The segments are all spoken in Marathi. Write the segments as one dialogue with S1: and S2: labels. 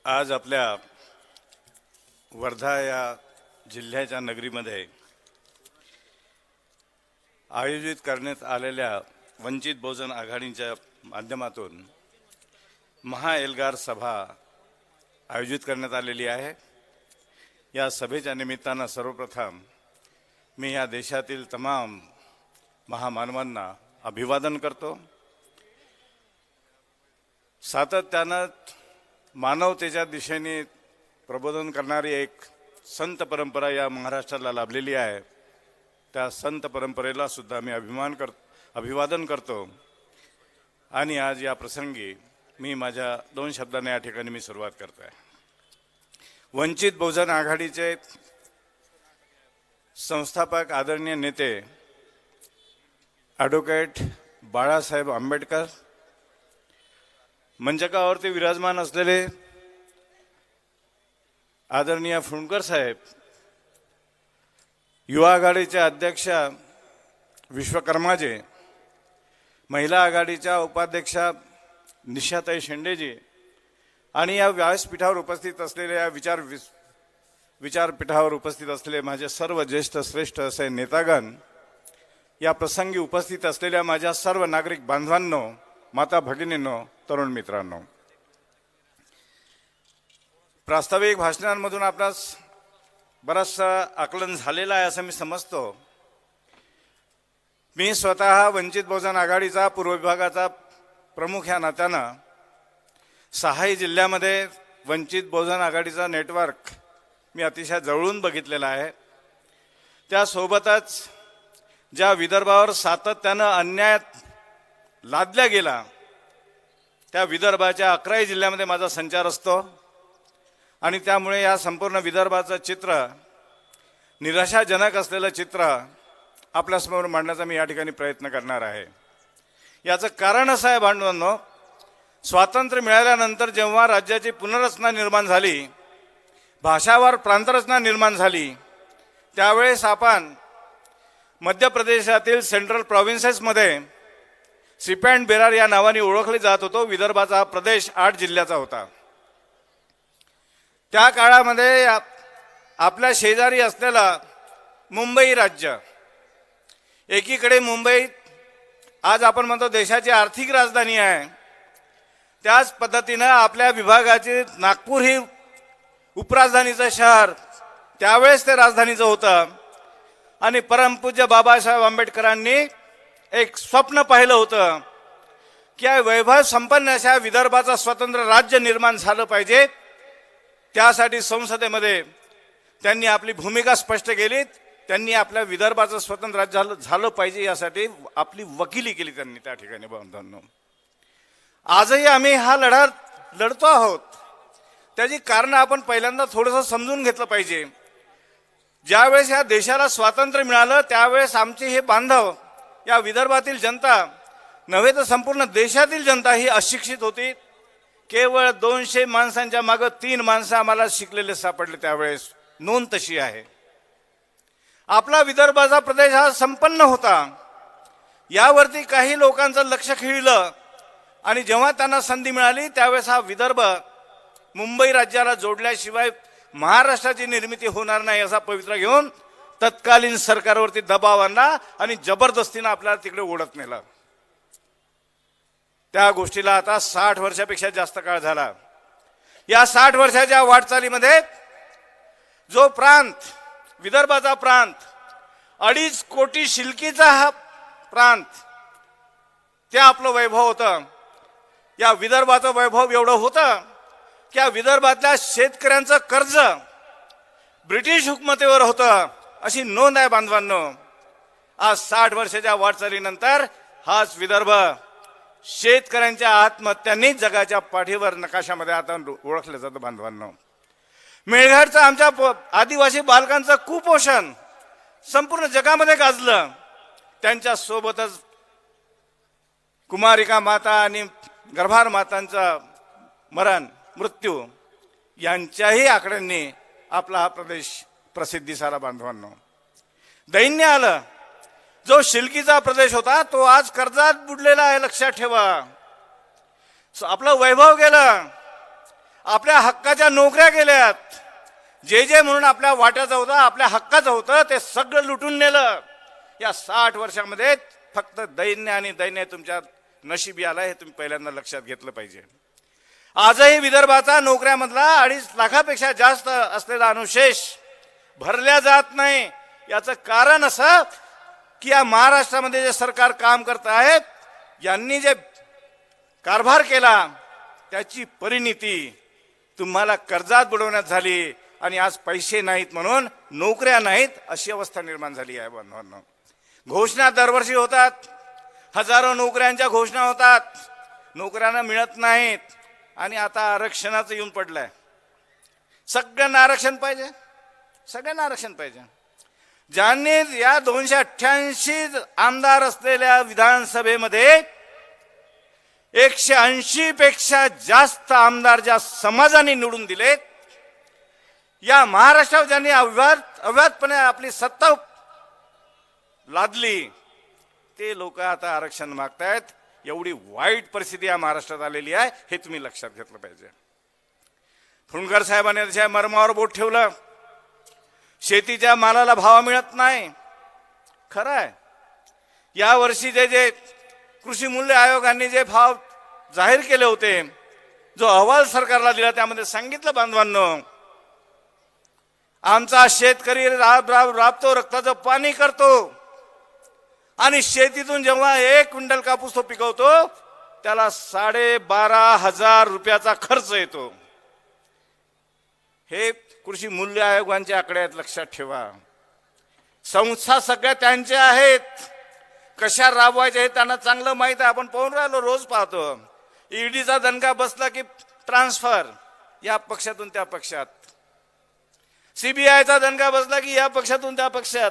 S1: आज आपल्या वर्धा या जिल्ह्याच्या नगरीमध्ये आयोजित करण्यात आलेल्या वंचित बहुजन आघाडीच्या माध्यमातून महाएल्गार सभा आयोजित करण्यात आलेली आहे। या सभेच्या निमित्तानं सर्वप्रथम मी या देशातील तमाम महामानवांना अभिवादन करतो। सातत्यानं मानवतेच्या दिशेने प्रबोधन करणारी एक संत परंपरा या महाराष्ट्राला लाभलेली आहे। त्या संत परंपरेला सुद्धा मी अभिवादन करतो आणि आज या प्रसंगी मी माझ्या 2 शब्दांनी या ठिकाणी मी सुरुवात करतो आहे। वंचित बहुजन आघाडीचे संस्थापक आदरणीय नेते ॲडव्होकेट बाळासाहेब आंबेडकर, मंचकावरती विराजमान असलेले आदरणीय फुंडकर साहेब, युवा आघाडीचे अध्यक्ष विश्वकर्माजी, महिला आघाडीच्या उपाध्यक्षा निशाताई शेंडेजी आणि या व्यासपीठावर उपस्थित असलेल्या विचारपीठावर उपस्थित असलेले माझे सर्व ज्येष्ठ श्रेष्ठ असे नेतागण, या प्रसंगी उपस्थित असलेल्या माझ्या सर्व नागरिक बांधवांनो, माता भगिनींनो, तरुण मित्रांनो, प्रास्ताविक भाषणांमधून आपणास बराचसा आकलन झालेला आहे असं मी समजतो। मी स्वतः वंचित बहुजन आघाडीचा पूर्व विभागाचा प्रमुख या नात्यानं 6 जिल्ह्यामध्ये वंचित बहुजन आघाडीचा नेटवर्क मी अतिशय जवळून बघितलेला आहे। त्यासोबतच ज्या विदर्भावर सातत्यानं अन्याय लादला गेला त्या विदर्भाच्या 11 जिल्ह्यामध्ये माझा संचार असतो आणि त्यामुळे या संपूर्ण विदर्भाचं चित्र, निराशाजनक असलेलं चित्र आपल्यासमोर मांडण्याचा मी या ठिकाणी प्रयत्न करणार आहे। याचं कारण असं आहे बांधवांनो, स्वातंत्र्य मिळाल्यानंतर जेव्हा राज्याची पुनर्रचना निर्माण झाली, भाषावार प्रांतरचना निर्माण झाली, त्यावेळेस आपण मध्य प्रदेशातील सेंट्रल प्रोव्हिन्सेसमध्ये सिप अँड बेरार या नावाने ओळखले जात होतो। विदर्भाचा हा प्रदेश 8 जिल्ह्याचा होता। त्या काळामध्ये आपल्या शेजारी असलेला मुंबई राज्य, एकीकडे मुंबई आज आपण म्हणतो देशाची आर्थिक राजधानी आहे, त्याच पद्धतीनं आपल्या विभागाचे नागपूर ही उपराजधानीचं शहर त्यावेळेस ते राजधानीचं होतं आणि परमपूज्य बाबासाहेब आंबेडकरांनी एक स्वप्न पाहिलं होतं की वैभव संपन्न अशा विदर्भाचं स्वतंत्र राज्य निर्माण झालं पाहिजे। त्यासाठी संसदेमध्ये त्यांनी आपली भूमिका स्पष्ट केली। त्यांनी आपल्या विदर्भाचं स्वतंत्र राज्य झालं पाहिजे यासाठी आपली वकिली केली त्यांनी त्या ठिकाणी। बांधवांनो, आजही आम्ही हा लढा लढतो आहोत। त्याची कारणं आपण पहिल्यांदा थोडंसं समजून घेतलं पाहिजे। ज्यावेळेस या देशाला स्वातंत्र्य मिळालं त्यावेळेस आमचे हे बांधव, या विदर्भातील जनता नव्हे तर संपूर्ण देशातील जनता ही अशिक्षित होती। केवळ 200 माणसांच्या मागे 3 माणसं आम्हाला शिकलेले सापडले। त्यावेळेस नोंद तशी आहे। आपला विदर्भाचा प्रदेश हा संपन्न होता, यावरती काही लोकांचं लक्ष खिळलं आणि जेव्हा त्यांना संधी मिळाली त्यावेळेस हा विदर्भ मुंबई राज्याला जोडल्याशिवाय महाराष्ट्राची निर्मिती होणार नाही असा पवित्रा घेऊन तत्कालीन सरकारवरती दबाव आणला आणि जबरदस्तीने आपल्याला तिकडे ओढत नेला। त्या गोष्टीला आता 60 वर्षापेक्षा जास्त काळ झाला। या 60 वर्षाच्या वाटचालीमध्ये जो प्रांत, विदर्भाचा प्रांत, 2.5 कोटी शिल्कीचा हा प्रांत, ते आपलं वैभव होतं। या विदर्भाचं वैभव एवढं होतं की या विदर्भातल्या शेतकऱ्यांचं कर्ज ब्रिटिश हुकुमतीवर होतं अशी नोंद आहे। बांधवांनो, आज 60 वर्षाच्या वाटचालीनंतर हाच विदर्भ शेतकऱ्यांच्या आत्महत्यांनी जगाच्या पाठीवर नकाशामध्ये आता ओळखलं जातं। बांधवांनो, मेळघाटचं आमच्या आदिवासी बालकांचं कुपोषण संपूर्ण जगामध्ये गाजलं। त्यांच्या सोबतच कुमारिका माता आणि गर्भार मातांचा मृत्यू यांच्याही आकड्यांनी आपला हा प्रदेश प्रसिद्धीस आला। बांधवांनो, दैन्य आलं। जो शिल्कीचा प्रदेश होता तो आज कर्जात बुडलेला आहे, लक्षात ठेवा। आपलं वैभव गेलं। आपल्या हक्काच्या नोकऱ्या केल्यात. जे म्हणून आपल्या वाट्याचं होतं, आपल्या हक्काचं होतं, ते सगळं लुटून नेलं. या 60 वर्षामध्ये फक्त दैन्य आणि दैन्य तुमच्या नशिबी आला, हे तुम्ही पहिल्यांदा लक्षात घेतलं पाहिजे. आजही विदर्भाचा नोकऱ्यामधला 2.5 लाखापेक्षा जास्त असलेला अनुशेष भरल्या जात नाही. याचं कारण असं की या महाराष्ट्रामध्ये जे सरकार काम करत आहेत, यांनी जे कारभार केला त्याची परिणिती तुम्हाला कर्जात बुडवण्यात झाली आणि आज पैसे नाहीत म्हणून नोकऱ्या नाहीत अशी अवस्था निर्माण झाली आहे. बंधवांनो, घोषणा दरवर्षी होतात, हजारो नोकऱ्यांच्या घोषणा होतात, नोकऱ्यांना मिळत नाहीत. आणि आता आरक्षणाचं येऊन पडलंय. सगळ्यांना आरक्षण पाहिजे, सगळ्यांना आरक्षण पाहिजे. ज्यांनी या 288 आमदार असलेल्या विधानसभेमध्ये 180 पेक्षा जास्त आमदार ज्या समाजाने निवडून दिलेत, या महाराष्ट्रावर ज्यांनी अवैधपणे आपली सत्ता लादली, ते लोक आता आरक्षण मागतायत. एवढी वाईट परिस्थिती या महाराष्ट्रात आलेली आहे, हे तुम्ही लक्षात घेतलं पाहिजे. फुंडकर साहेबांनी त्याच्या मर्मावर बोट ठेवलं. शेतीच्या मालाला भाव मिळत नाही. खरं आहे, या वर्षी जे कृषी मूल्य आयोगाने जे भाव जाहीर केले होते, जो अहवाल सरकारला दिला, त्यामध्ये सांगितलं बांधवांनो, आमचा शेतकरी राबतो, रक्ताचं पाणी करतो आणि शेतीतून जेव्हा 1 क्विंटल कापूस तो पिकवतो त्याला 12,500 रुपयाचा खर्च येतो. हे कृषी मूल्य आयोगाचे आकडे आहेत, लक्षात ठेवा. संस्था सगळ्या त्यांच्या आहेत, कशा राबवायच्या हे त्यांना चांगलं माहित आहे. आपण पाहून राहिलो, रोज पाहतो. ईडीचा दणका बसला की ट्रान्सफर या पक्षातून त्या पक्षात, सीबीआयचा दणका बसला की या पक्षातून त्या पक्षात.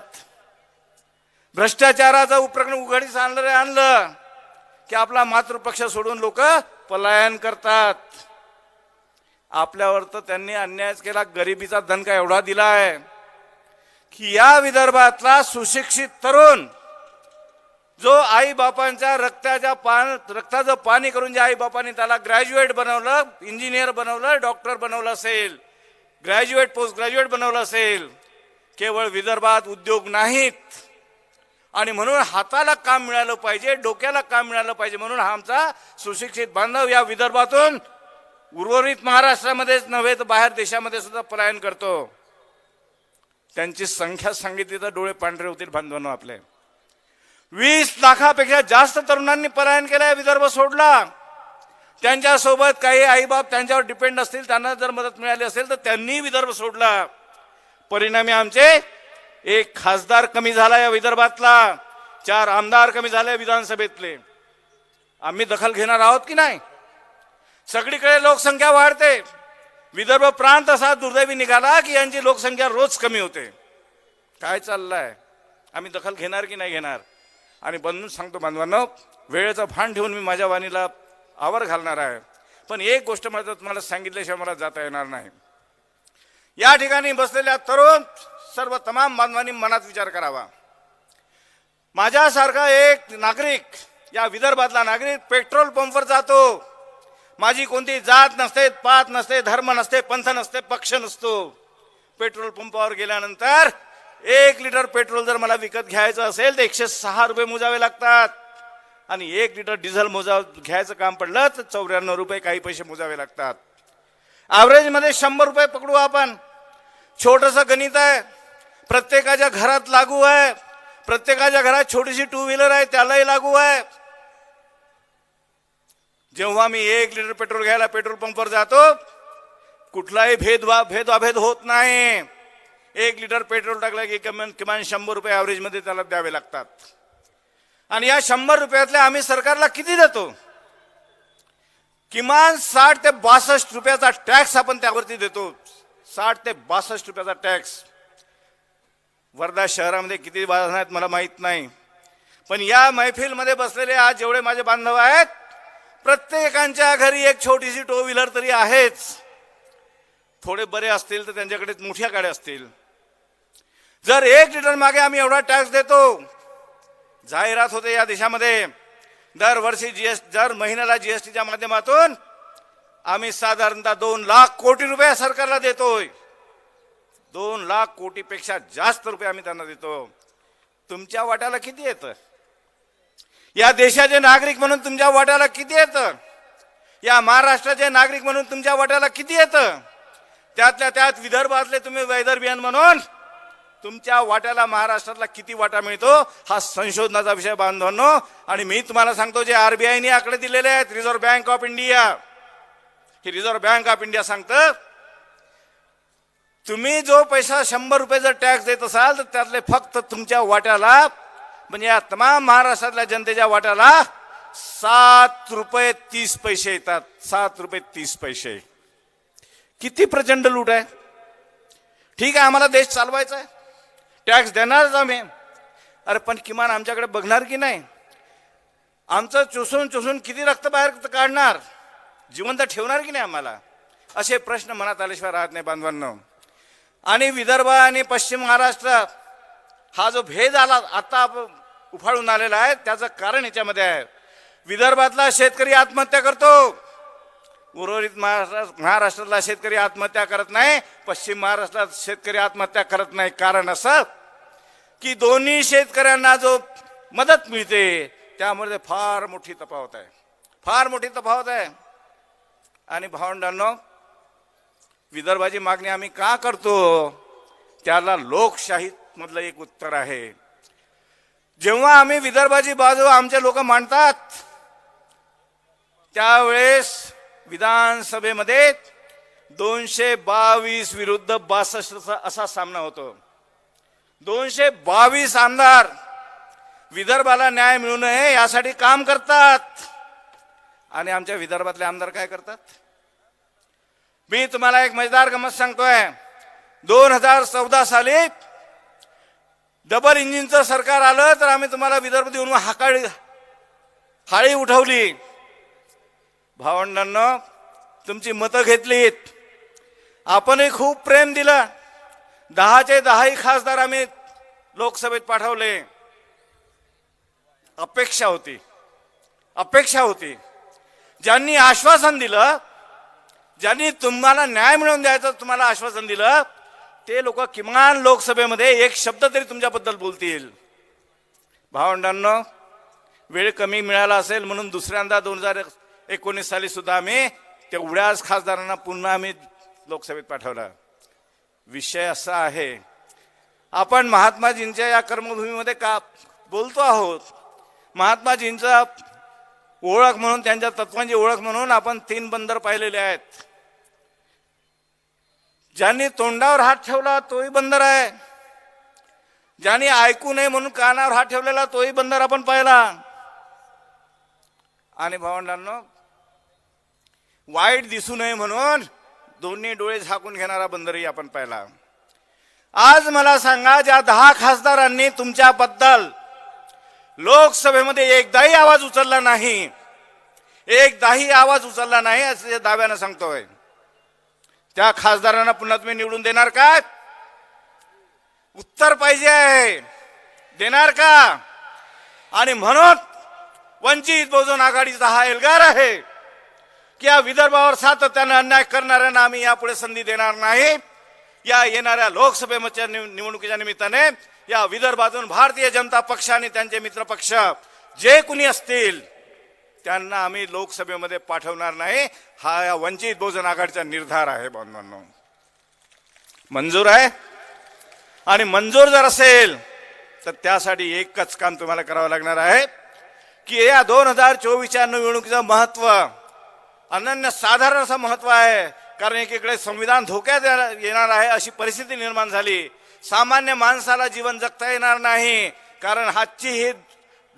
S1: भ्रष्टाचाराचं प्रकरण उघडीस आणलं की आपला मातृपक्ष सोडून लोक पलायन करतात. आपल्यावर तर त्यांनी अन्याय केला, गरिबीचा दणका एवढा दिलाय की या विदर्भातला सुशिक्षित तरुण जो आई बापांच्या रक्ताचं पाणी करून ज्या आई बापांनी त्याला ग्रॅज्युएट बनवलं, इंजिनियर बनवलं, डॉक्टर बनवलं असेल, ग्रॅज्युएट पोस्ट ग्रॅज्युएट बनवलं असेल, केवळ विदर्भात उद्योग नाहीत आणि म्हणून हाताला काम मिळालं पाहिजे, डोक्याला काम मिळालं पाहिजे म्हणून हा आमचा सुशिक्षित बांधव या विदर्भातून उर्वरित महाराष्ट्रामध्येच नव्हे तर बाहेर देशामध्ये सुद्धा पलायन करतो. त्यांची संख्या सांगितली तर डोळे पांढरे होतील बांधवांनो आपले. 20 लाखापेक्षा जास्त तरुणांनी पलायन केलं, विदर्भ सोडला. त्यांच्यासोबत काही आईबाप त्यांच्यावर डिपेंड असतील, त्यांना जर मदत मिळाली असेल तर त्यांनी विदर्भ सोडला. परिणामी आमचे 1 खासदार कमी झाला या विदर्भातला, 4 आमदार कमी झाले विधानसभेतले. आम्ही दखल घेणार आहोत की नाही? सगळीकडे लोकसंख्या वाढते, विदर्भ प्रांत असा दुर्दैवी निघाला की यांची लोकसंख्या रोज कमी होते. काय चाललंय? आम्ही दखल घेणार की नाही घेणार? आणि बनून सांगतो बांधवांनो, वेळेचं भान ठेवून मी माझ्या वाणीला आवर घालणार आहे. पण एक गोष्ट मला तुम्हाला सांगितल्याशिवाय मला जाता येणार नाही. या ठिकाणी बसलेल्या तरुण सर्व तमाम बांधवांनी मनात विचार करावा. माझ्यासारखा एक नागरिक, या विदर्भातला नागरिक पेट्रोल पंपवर जातो. माझी कोणती जात नसते, पात नसते, धर्म नसते, पंथ नसते, पक्ष नसतो. पेट्रोल पंपावर गेल्यानंतर 1 लिटर पेट्रोल जर मला विकत घ्यायचं असेल तर 106 रुपये मोजावे लागतात आणि 1 लिटर डिझेल घ्यायचं काम पडलं तर 94 रुपये काही पैसे मोजावे लागतात. ॲव्हरेज मध्ये 100 रुपये पकडू आपण. छोटंसं गणित आहे, प्रत्येकाच्या घरात लागू आहे. प्रत्येकाच्या घरात छोटीशी 2 व्हीलर आहे, त्यालाही लागू आहे. जेव्हा मी 1 लिटर पेट्रोल घ्यायला पेट्रोल पंपवर जातो, कुठलाही भेद होत नाही. 1 लिटर पेट्रोल टाकलं की किमान 100 रुपये ॲव्हरेज मध्ये त्याला द्यावे लागतात. आणि या 100 रुपयातले आम्ही सरकारला किती देतो? किमान 60 ते 62 रुपयाचा टॅक्स आपण त्यावरती देतो. 60 ते 62 रुपयाचा टॅक्स. वर्धा शहरामध्ये किती वाहन आहेत मला माहित नाही, पण या मैफिलमध्ये बसलेले आज जेवढे माझे बांधव आहेत, प्रत्येकांच्या घरी एक छोटीशी 2 व्हीलर तरी आहेच. थोडे बरे असतील तर त्यांच्याकडे मोठ्या गाड्या असतील. जर 1 लिटर मागे आम्ही एवढा टॅक्स देतो, जाहिरात होते या देशामध्ये दरवर्षी दर महिन्याला जीएसटीच्या माध्यमातून आम्ही साधारणतः 2 लाख कोटी रुपये सरकारला देतोय. 2 लाख कोटीपेक्षा जास्त रुपये आम्ही त्यांना देतो. तुमच्या वाट्याला किती येतं? या देशाचे नागरिक म्हणून तुमच्या वाट्याला किती येतं? या महाराष्ट्राचे नागरिक म्हणून तुमच्या वाट्याला किती येतं? त्यातल्या त्यात विदर्भातले तुम्ही वैदर्भियन म्हणून तुमच्या वाट्याला महाराष्ट्रातला किती वाटा मिळतो हा संशोधनाचा विषय बांधवांनो. आणि मी तुम्हाला सांगतो, जे आरबीआयने आकडे दिलेले आहेत, reserve bank of India, he reserve bank of India सांगतं, तुम्ही जो पैसा 100 रुपये जर टॅक्स देत असाल तर त्यातले फक्त तुमच्या वाट्याला म्हणजे या तमाम महाराष्ट्रातल्या जनतेच्या वाट्याला 7 रुपये 30 पैसे येतात. 7 रुपये 30 पैसे. किती प्रचंड लूट आहे. ठीक आहे, आम्हाला देश चालवायचा आहे, टॅक्स देणारच आम्ही. अरे पण किमान आमच्याकडे बघणार की नाही? आमचं चुसून चुसून किती रक्त बाहेर काढणार, जिवंत ठेवणार की नाही आम्हाला? असे प्रश्न मनात आल्याशिवाय राहत नाही बांधवांनो. आणि विदर्भ आणि पश्चिम महाराष्ट्र हा जो भेद आला आता उफाळून आलेला आहे, त्याचं कारण याच्यामध्ये आहे. विदर्भातला शेतकरी आत्महत्या करतो, उर्वरित महाराष्ट्रातला शेतकरी आत्महत्या करत नाही, पश्चिम महाराष्ट्रात शेतकरी आत्महत्या करत नाही. कारण असं की दोन्ही शेतकऱ्यांना जो मदत मिळते त्यामध्ये फार मोठी तफावत आहे, फार मोठी तफावत आहे. आणि भावंडांनो, विदर्भाची मागणी आम्ही का करतो त्याला लोकशाही मधलं एक उत्तर आहे. जेव्हा आम्ही विदर्भाची बाजू आमचे लोक मांडतात त्यावेळेस विधानसभेमध्ये 222 विरुद्ध 62 असा सामना होतो. 222 आमदार विदर्भाला न्याय मिळू नये यासाठी काम करतात. आणि आमच्या विदर्भातले आमदार काय करतात? मी तुम्हाला एक मजेदार गंमत सांगतोय. 2014 साली डबल इंजिनचं सरकार आलं तर आम्ही तुम्हाला विदर्भ देऊन हाळी उठवली. भावंडांनो, तुमची मतं घेतलीत, आपणही खूप प्रेम दिलं. 10चे 10 खासदार आम्ही लोकसभेत पाठवले. अपेक्षा होती ज्यांनी आश्वासन दिलं, ज्यांनी तुम्हाला न्याय मिळवून द्यायचं तुम्हाला आश्वासन दिलं, ते लोक किमान लोकसभेमध्ये एक शब्द तरी तुमच्याबद्दल बोलतील. भावंडांनो, वेळ कमी मिळाला असेल म्हणून दुसऱ्यांदा 2019 साली सुद्धा आम्ही तेवढ्याच खासदारांना पुन्हा आम्ही लोकसभेत पाठवला. विषय असा आहे, आपण महात्माजींच्या या कर्मभूमीमध्ये का बोलतो आहोत. महात्माजींचा ओळख म्हणून, त्यांच्या तत्वांची ओळख म्हणून आपण 3 बंदर पाहिलेले आहेत. ज्यांनी तोंडावर हात ठेवला तोही बंदर आहे, ज्यांनी ऐकू नये म्हणून कानावर हात ठेवलेला तोही बंदर आपण पाहिला. आणि भावंडांनो, वाईट दिसू नये म्हणून दोन्ही डोळे झाकून घेणारा बंदरही आपण पाहिला. आज मला सांगा, ज्या 10 खासदारांनी तुमच्याबद्दल लोकसभेमध्ये एकदाही आवाज उचलला नाही, एकदाही आवाज उचलला नाही असे दाव्यानं सांगतोय, त्या खासदारांना पुन्हा तुम्ही निवडून देणार का? उत्तर पाहिजे आहे, देणार का? आणि म्हणून वंचित बहुजन आघाडीचा हा एल्गार आहे की या विदर्भावर सातत्याने अन्याय करणाऱ्यांना आम्ही यापुढे संधी देणार नाही. या येणाऱ्या लोकसभेच्या निवडणुकीच्या निमित्ताने या विदर्भातून भारतीय जनता पक्ष आणि त्यांचे मित्र पक्ष जे कुणी असतील त्यांना आम्ही लोकसभेमध्ये पाठवणार नाही. हा या वंचित बहुजन आघाडीचा निर्धार आहे. बांधवांनो, मंजूर आहे? आणि मंजूर जर असेल तर त्यासाठी एकच काम तुम्हाला करावं लागणार आहे की या 2024च्या निवडणुकीचं महत्व अनन्य साधारण असं महत्व आहे. कारण एकीकडे संविधान धोक्यात येणार आहे अशी परिस्थिती निर्माण झाली. सामान्य माणसाला जीवन जगता येणार नाही. कारण आजची ही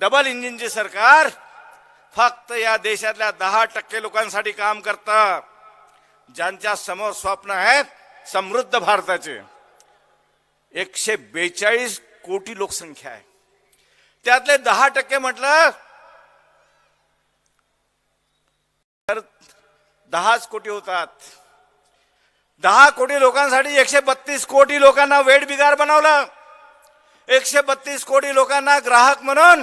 S1: डबल इंजिनची सरकार फक्त या देशातल्या 10% लोकांसाठी काम करतं, ज्यांच्या समोर स्वप्न आहेत समृद्ध भारताचे. 142 कोटी लोकसंख्या आहे, त्यातले 10% म्हटलं तर 10 कोटी होतात. 10 कोटी लोकांसाठी 132 कोटी लोकांना वेठबिगार बनवलं. 132 कोटी लोकांना ग्राहक म्हणून,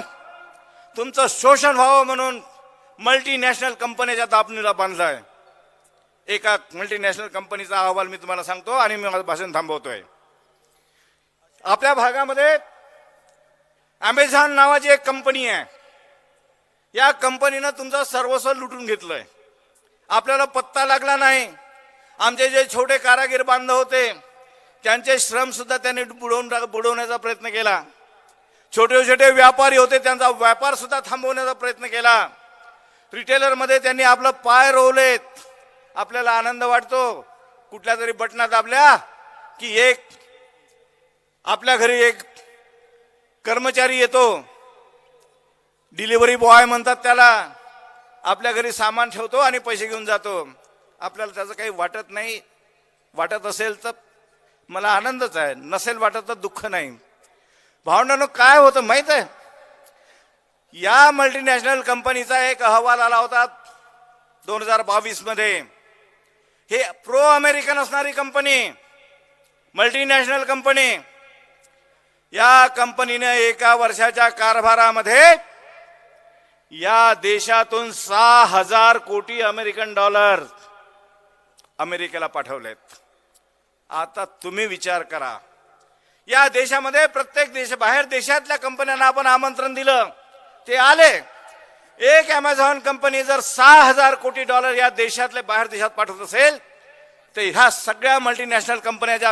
S1: तुमचं शोषण व्हावं म्हणून मल्टीनॅशनल कंपनीच्या दाबणीला बांधलाय. एका मल्टीनॅशनल कंपनीचा अहवाल मी तुम्हाला सांगतो आणि मी माझं भाषण थांबवतोय. आपल्या भागामध्ये अमेझॉन नावाची एक कंपनी आहे. या कंपनीनं तुमचं सर्वस्व लुटून घेतलंय. आपल्याला पत्ता लागला नाही. आमचे जे छोटे कारागीर बांधव होते त्यांचे श्रम सुद्धा त्यांनी बुडवण्याचा प्रयत्न केला. छोटे छोटे व्यापारी होते त्यांचा व्यापार सुद्धा थांबवण्याचा प्रयत्न केला. रिटेलरमध्ये त्यांनी आपलं पाय रोवलेत. आपल्याला आनंद वाटतो कुठल्या तरी बटना दाबल्या की एक आपल्या घरी एक कर्मचारी येतो, डिलिव्हरी बॉय म्हणतात त्याला, आपल्या घरी सामान ठेवतो आणि पैसे घेऊन जातो. आपल्याला त्याचं काही वाटत नाही. वाटत असेल तर मला आनंदच आहे, नसेल वाटत तर दुःख नाही. भावंडांनो, काय होतं माहित आहे? या मल्टीनॅशनल कंपनीचा एक अहवाल आला होता 2022 मध्ये. हे प्रो अमेरिकन असणारी कंपनी, मल्टीनॅशनल कंपनी. या कंपनीने एका वर्षाच्या कारभारामध्ये या देशातून 6,000 कोटी अमेरिकन डॉलर अमेरिकेला पाठवलेत. आता तुम्ही विचार करा, या देशामध्ये प्रत्येक बाहेर देशातल्या कंपन्यांना आपण आमंत्रण दिलं, ते आले. एक अमेझॉन कंपनी जर 6,000 कोटी डॉलर या देशातले बाहेर देशात पाठवत असेल तर ह्या सगळ्या मल्टीनॅशनल कंपन्या ज्या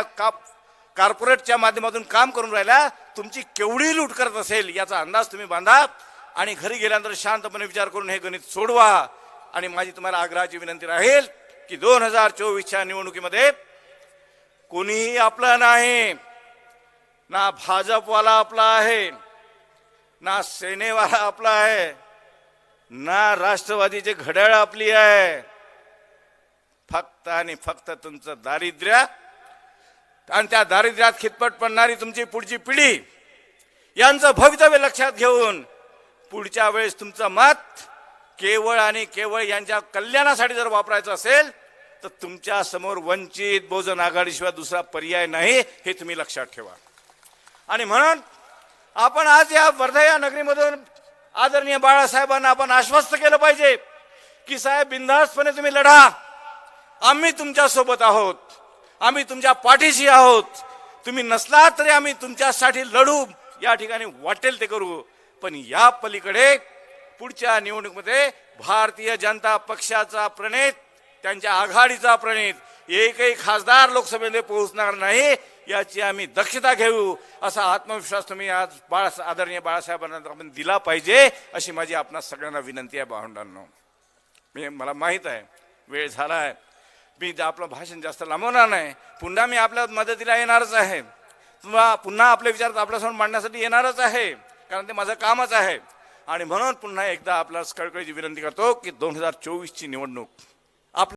S1: कॉर्पोरेटच्या माध्यमातून काम करून राहिल्या, तुमची केवढी लूट करत असेल याचा अंदाज तुम्ही बांधा. आणि घरी गेल्यानंतर शांतपणे विचार करून हे गणित सोडवा. आणि माझी तुम्हाला आग्रहाची विनंती राहील की 2024च्या निवडणुकीमध्ये कोणीही आपला नाही, ना भाजपवाला आपला आहे, ना सेनेवाला आपला आहे, ना राष्ट्रवादीचे घड्याळ आपली आहे. फक्त आणि फक्त तुमचं दारिद्र्य आणि त्या दारिद्र्यात खितपट पडणारी तुमची पुढची पिढी यांचं भवितव्य लक्षात घेऊन पुढच्या वेळेस तुमचं मत केवळ आणि केवळ यांच्या कल्याणासाठी जर वापरायचं असेल तर तुमच्या समोर वंचित बहुजन आघाडीशिवाय दुसरा पर्याय नाही, हे तुम्ही लक्षात ठेवा. आणि म्हणून आपण आज या वर्धा या नगरीमधून आदरणीय बाळासाहेबांना आपण आश्वस्त केलं पाहिजे की साहेब, बिनधास्तपणे तुम्ही लढा. आम्ही तुमच्या सोबत आहोत, आम्ही तुमच्या पाठीशी आहोत. तुम्ही नसला तरी आम्ही तुमच्यासाठी लढू. या ठिकाणी वाटेल ते करू. पण या पलीकडे पुढच्या निवडणुकीमध्ये भारतीय जनता पक्षाचा प्रणित, त्यांच्या आघाडीचा प्रणित एकही खासदार लोकसभेमध्ये पोहोचणार नाही याची आम्ही दक्षता घेऊ. असा आत्मविश्वास तुम्ही आज आदरणीय बाळासाहेबांना आपण दिला पाहिजे, अशी माझी आपणा सगळ्यांना विनंती आहे. भावंडांनो, मला माहित आहे वेळ झाला आहे, मी आपलं भाषण जास्त लांबवणार नाही. पुन्हा मी आपल्या मदतीला येणारच आहे, पुन्हा आपले विचार आपल्यासमोर मांडण्यासाठी येणारच आहे, कारण ते माझं कामच आहे. आणि म्हणून पुन्हा एकदा आपल्याला कळकळीची विनंती करतो की 2024ची निवडणूक